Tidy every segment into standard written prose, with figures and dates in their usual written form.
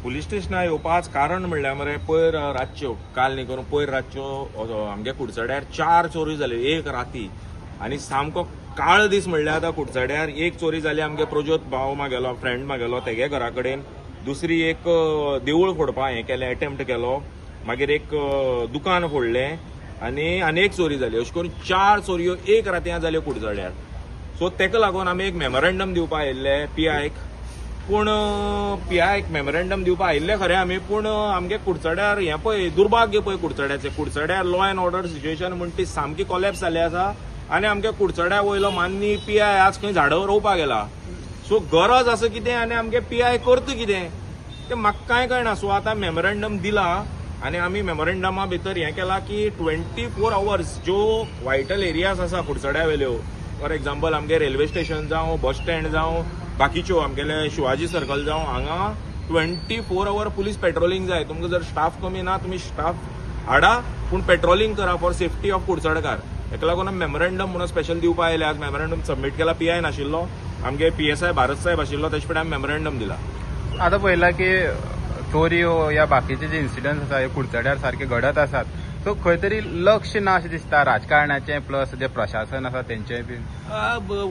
police स्टेशनार येवपाच कारण म्हणल्यार मरे पयर रातच्यो काल न्ही करून पयर रातच्यो आमगे कुडचड्यार 4 चोरी जाल्यो एक राती आनी सामको काळ दीस म्हणल्यार आतां कुडचड्यार एक चोरी जाली आमगे प्रज्योत भाव मागेलो फ्रेंड मागेलो तेगे घरा कडेन दुसरी एक देवूळ फोडपा हें केलें अटेम्प्ट केलो मागीर एक दुकान फोडलें आनी एक चोरी जाली अशें करून 4 चोरयो एक रातयां जाल्यो कुडचड्यार सो तेका लागून आमी एक मेमोरेंडम दिवपा आयिल्ले पीआयक पूण पीआयक मेमोरेंडम दिवपा आयिल्ले खरें आमी पूण आमगे कुडचड्यार हें पळय दुर्भाग्य पळय कुडचड्याचें कुडचड्यार लॉ अँड ऑर्डर सिच्युएशन म्हण ती सामकी कोलॅप्स जाल्ली आसा आनी आमगे कुडचड्या वयलो माननी पीआय आज खंय झाडां रोवपा गेला सो गरज आसा कितें आनी आमगे पीआय करता कितें तें म्हाका कांय कळना सो आतां मेमोरेंडम दिला आनी आमी मेमोरेंडमा भितर हें केलां की 24 आवर्स ज्यो वायटल एरियाज आसा कुडचड्या वेल्यो फॉर एग्जाम्पल आमगे रेल्वे स्टेशन जावं बस स्टँड जावं बाकीच्यो आमगेले शिवाजी सर्कल जावं हांगा 24 आवर पुलीस पेट्रोलिंग जाय तुमकां जर स्टाफ कमी ना तुमी स्टाफ हाडा पूण पेट्रोलिंग करा फॉर सेफ्टी ऑफ कुडचडकार हेका लागून मेमोरेंडम म्हणून स्पेशल दिवपा आयले आज मेमोरेंडम सबमीट केला पीआय नाशिल्लो आमगे पीएसआय भारत साहेब आशिल्लो तेजे फुडें मेमोरेंडम दिला आता पळयला की चोरी या बाकीचे जे इन्सिडंट आसा हे कुडचड्यार सारखे घडत आसात सो खंय तरी लक्ष ना अशें दिसता राजकारणाचें प्लस जे प्रशासन आसा तेंचेय बी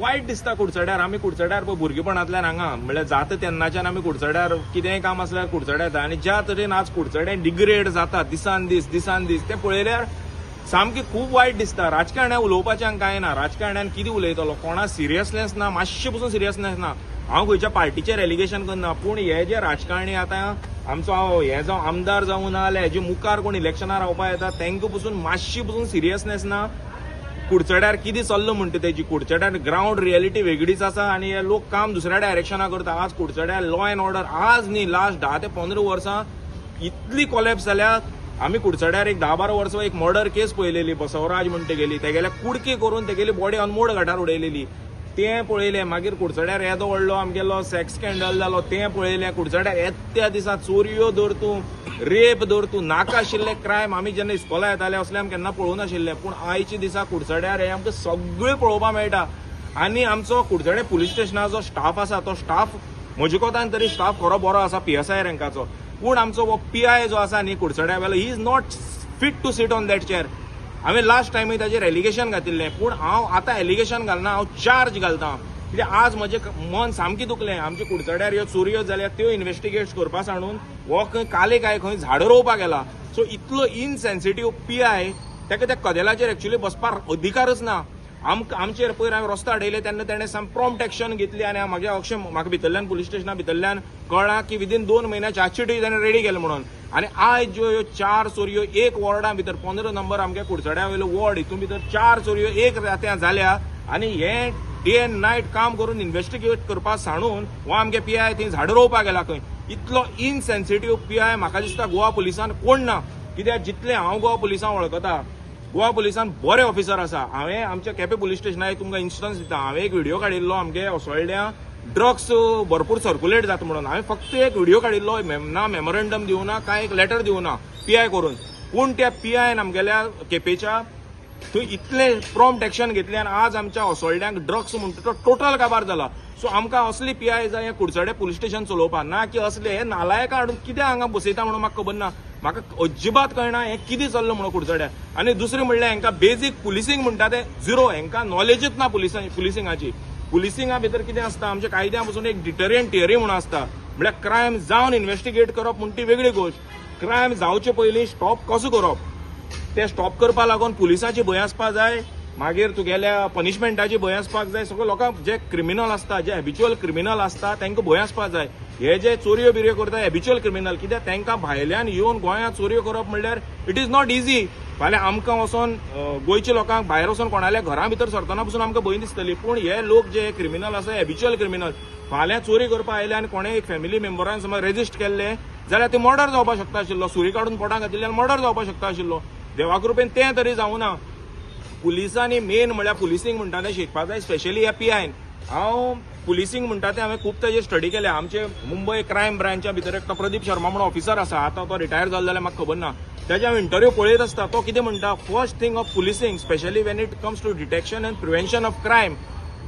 वायट दिसता कुडचड्यार आमी कुडचड्यार भुरगेपणांतल्यान हांगा म्हणल्यार जाता तेन्नाच्यान आमी कुडचड्यार कितेंय काम आसल्यार कुडचड्यार येता आनी ज्या तरेन आज कुडचडें डिग्रेड जाता दिसान दीस तें पळयल्यार सामकी खूब वायट दिसता राजकारण्या उलोवपाचें हांगा कांय ना राजकारण्यान कितें उलयतलो कोणा सिरियसनेस ना मातशें पसून सिरियसनेस ना हांव खंयच्या पार्टीचेर एलिगेशन करना पूण हे जे राजकारणी आतां आमचो हे जावं आमदार जावं ना जाल्यार हेजे मुखार कोण इलेक्शनार रावपा येता तांकां पसून मातशी पसून सिरियसनेस ना कुडचड्यार कितें चल्लो म्हणटा तेजी कुडचड्यार ग्रावंड रियलिटी वेगळीच आसा आनी हे लोक काम दुसऱ्या डायरेक्शना करता आज कुडचड्यार लॉ अँड ऑर्डर आज न्ही लास्ट 10 ते 15 वर्सां इतली कोलॅप्स जाल्या आमी कुडचड्यार एक 10-12 वर्सां एक मर्डर केस पळयलेली बसवराज म्हणटा गेली तेगेल्या कुडकी करून तेगेली बॉडी अनमोड घाटार उडयलेली तें पळयलें मागीर कुडचड्यार येदो व्हडलो आमगेलो सेक्स स्कॅन्डल जालो तें पळयलें कुडचड्यार येत्या दिसा चोरयो धर तूं रेप धर तूं नाका आशिल्ले क्रायम आमी जेन्ना इस्कॉला येताले असले आमी केन्ना पळोवंक नाशिल्ले पूण आयच्या दिसा कुडचड्यार हे आमकां सगळें पळोवपाक मेळटा आनी आमचो कुडचडे पुलीस स्टेशनाचो स्टाफ आसा तो स्टाफ म्हजे कोतान तरी स्टाफ खरो बरो आसा पीएसआय रँकाचो पूण आमचो हो पीआय जो आसा न्ही कुडचड्या वेलो he is not fit to sit on that chair हांवें लास्ट टायमी ताचेर एलिगेशन घातिल्लें पूण हांव आतां एलिगेशन घालना हांव चार्ज घालतां कित्याक आज म्हजें मन सामकें दुखलें आमच्या कुडचड्यार ह्यो चोरयो जाल्यार त्यो इन्व्हेस्टिगेट करपा सांडून हो खंय काले काय खंय झाडां रोवपाक गेला सो इतलो इनसेन्सिटीव पीआय ताका त्या कदेलाचेर एक्चुअली बसपाक अधिकारच ना आमचेर पयर हांवें रस्तो हाडयले तेन्ना ताणें साम प्रॉम्प्ट एक्शन घेतली आनी म्हाका भितरल्यान पुलीस स्टेशना भितरल्यान कळ्ळां की विदीन 2 म्हयन्या चार्जशीटूय ताणें रेडी केलें म्हणून आनी आयज ज्यो ह्यो 4 चोरयो एक वॉर्डा भितर 15 नंबर आमगे कुडचड्या वयलो वॉर्ड हितून भितर 4 चोरयो एक रात्यां जाल्या आनी हे डे अँड नायट काम करून इन्व्हेस्टिगेट करपा सांडून हो आमगे पीआय थंय झाडां रोवपाक गेला खंय इतलो इनसेन्सिटीव पीआय म्हाका दिसता गोवा पुलिसान कोण ना कित्याक जितलें हांव गोवा पुलिसांक वळखता गोवा पुलिसान बरे ऑफिसर आसा हांवें आमच्या केपें पुलीस स्टेशनार तुमकां इन्स्टन्स दिता हांवें एक व्हिडिओ काडिल्लो आमगे oswaldea ड्रग्स भरपूर सर्क्युलेट जाता म्हणून हांवें फक्त एक व्हिडिओ काडिल्लो ना मेमोरेंडम दिवना काय एक लेटर दिवना पीआय करून पूण त्या पीआयन आमगेल्या केपेच्या थंय इतले प्रॉम्प्ट एक्शन घेतले आनी आज आमच्या oswaldeaक ड्रग्स म्हणटा तो टोटल काबार जाला सो आमकां असली पीआय जाय कुडचडे पुलीस स्टेशन चलोवपाक ना की असले हे नालायका हाडून कित्याक हांगा बसयता म्हणून म्हाका खबर ना म्हाका अजिबात कळना हें कितें चल्लां म्हणून कुडचड्या आनी दुसरें म्हणल्यार हांकां बेजीक पुलिसींग म्हणटा तें झिरो हांकां नॉलेजच ना पुलिसिंगाची पुलिसिंगा भितर कितें आसता आमच्या कायद्या पासून एक डिटरियंट थियरी म्हणून आसता म्हळ्यार क्रायम जावन इन्व्हेस्टिगेट करप म्हणटा ती वेगळी गोश्ट क्रायम जावचे पयलीं स्टॉप कसो करप ते स्टॉप करपा लागून पुलिसांची भंय आसपा जाय मागीर तुगेल्या पनिशमेंटाची भंय आसपाक जाय सगळे लोकांक जे क्रिमिनल आसता जे हॅबिच्युअल क्रिमिनल आसता तांकां भंय आसपाक जाय हे जे चोरयो बिरयो करता हॅबिच्युअल क्रिमिनल कित्याक तांकां भायल्यान येवन गोंयांत चोरयो करप म्हणल्यार इट इज नॉट इजी फाल्यां आमकां वचोन गोंयच्या लोकांक भायर वचोन कोणाल्या घरा भितर सरतना पसून आमकां भंय दिसतली पूण हे लोक जे क्रिमिनल आसा हॅबिच्युअल क्रिमिनल फाल्यां चोरी करपा आयले आनी कोणें एक फॅमिली मेंबरान समज रेजिस्ट केल्ले जाल्यार ते मर्डर जावपाक शकता आशिल्लो सुरी काडून पोटांत घातिल्ल्यान मर्डर जावपाक शकता आशिल्लो देवा कृपेन तें तरी जावना पुलिसांनी मेन म्हळ्यार पुलिसींग म्हणटा तें शिकपाक जाय स्पेशली ह्या पीआयन हांव पुलिसींग म्हणटा तें हांवें खूब ताजेर स्टडी केल्या आमचे मुंबय क्रायम ब्रांचा भितर एक प्रदीप शर्मा म्हणून ऑफिसर आसा आतां तो रिटायर जालो जाल्यार म्हाका खबर ना त्याचे हांव इंटरव्यू पळयत आसता तो कितें म्हणटा first thing of policing specially when it comes to detection and prevention of crime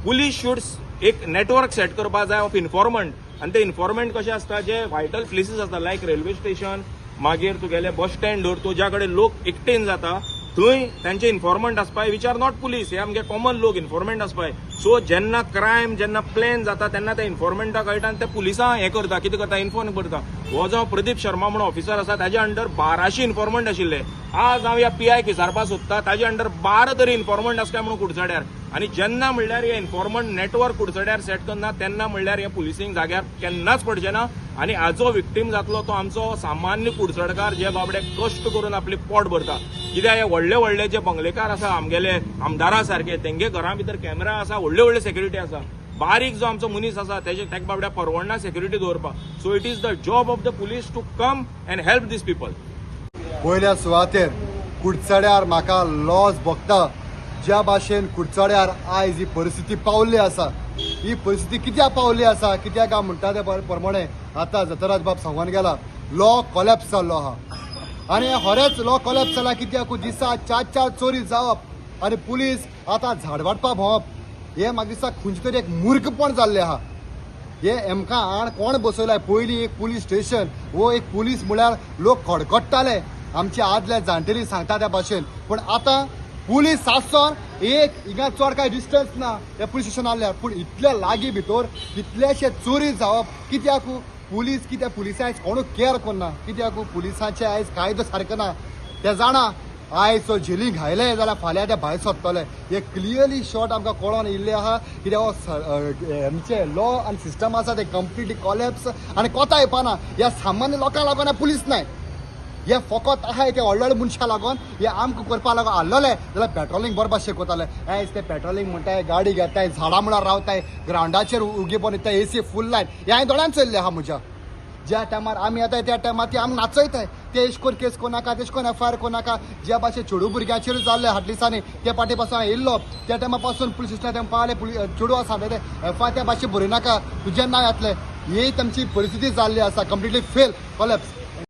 police should एक नेटवर्क सेट करपा जाय ऑफ इन्फॉर्मंट आनी ते इन्फॉर्मेंट कशें आसता जे वायटल प्लेसीस आसता लायक रेल्वे स्टेशन मागीर तुगेले बस स्टँड धर तूं ज्या कडेन लोक एकटेन जाता थंय तांचे इन्फॉर्मंट आसपाय विच आर नॉट पुलीस हे आमगे कॉमन लोक इन्फॉर्मंट आसपाय सो जेन्ना क्रायम जेन्ना प्लॅन जाता तेन्ना त्या इन्फॉर्मंटा कळटा आनी ते पुलिसां हें करता कितें करता इन्फॉर्म करता हो जो प्रदीप शर्मा म्हणून ऑफिसर आसा ताजे अंडर 1200 इन्फॉर्मंट आशिल्ले आज हांव ह्या PI विचारपाक सोदता ताजे अंडर 12 तरी इन्फॉर्मंट आसता म्हणून कुडचड्यार आनी जेन्ना म्हणल्यार हे इन्फॉर्मंट नेटवर्क कुडचड्यार सेट करना तेन्ना म्हणल्यार हे पुलिसींग जाग्यार केन्नाच पडचे ना आनी हाजो विक्टीम जातलो तो आमचो सामान्य कुडचडकार जे बाबडे कश्ट करून आपले पोट भरता कित्याक हे व्हडले व्हडले जे बंगलेकार आसा आमगेले आमदारा सारखे तेंगे घरा भितर कॅमेरा आसा व्हडले व्हडले सेक्युरिटी आसा बारीक जो आमचो मनीस आसा तेका बाबड्या परवडना सेक्युरिटी दवरपाक so it is the job of the police to come and help these people पयल्या सुवातेर कुडचड्यार म्हाका लॉस भोगता ज्या भाशेन कुडचड्यार आयज ही परिस्थिती पावल्ली आसा ही परिस्थिती कित्याक पावल्ली आसा कित्याक हांव म्हणटा ते प्रमाणे आतां जतराज बाब सांगून गेला लॉ कॉलॅप्स जाल्लो आहा आनी खरेंच लॉ कॉलॅप्स जाला कित्याक दिसा 4 चोरी जावप आनी पुलीस आतां झाड वाडपा भोंवप हे म्हाका दिसता खंयचे तरी एक मुर्खपण जाल्लें आहा हे आमकां आड कोण बसयलाय पयलीं एक पुलीस स्टेशन वो एक पुलीस म्हळ्यार लोक खडखडटाले आमचे आदले जाणटेली सांगता त्या भाशेन पण आतां पुलीस आसोन एक हिंगा चड कांय डिस्टन्स ना हे पुलीस स्टेशन आहल्यार पूण इतले लागीं भितर कितलेशे चोरी जावप कित्याक पुलीस कित्याक पुलिसां आयज कोणूच केअर करना कित्याक पुलिसांचे आयज कायदो सारको ना ते जाणा आयज झेलींक घायले जाल्यार फाल्यां ते भायर सरतले हे क्लियरली शॉर्ट आमकां कळोन येयल्ले आहा कित्याक आमचे लॉ आनी सिस्टम आसा ते कंप्लिटली कॉलॅप्स आनी कोता येवपाना ह्या सामान्य लोकांक लागून पुलीस नाय हे फकत आहा ते व्हडले व्हडले मनशां लागून हे आमकां करपा लागून हाडलेले जाल्यार पेट्रोलिंग बरोबर शिकवताले आयज ते पेट्रोलिंग म्हणटाय गाडी घेताय झाडां म्हळ्यार रावताय ग्रावंडाचेर उगेपण येताय AC फूल लायन हे हांवें दोळ्यान चल्ले आहा म्हज्या ज्या टायमार आमी येताय त्या टायमार ती आमी नाचयताय ते एश कोन केस कोनाका तेश कोन FIR कोनाका ज्या भाशेन चेडू भुरग्यांचेर जाल्ले हाट दिसांनी त्या पाटी पासून येयल्लो त्या टायमा पासून पुलीस स्टेशनार पावले चेडू आसा ते FIR त्या भाशेन बरयनाका तुजें नांव येतलें ही तांची परिस्थिती जाल्ली आसा कंप्लिटली फेल कॉलॅप्स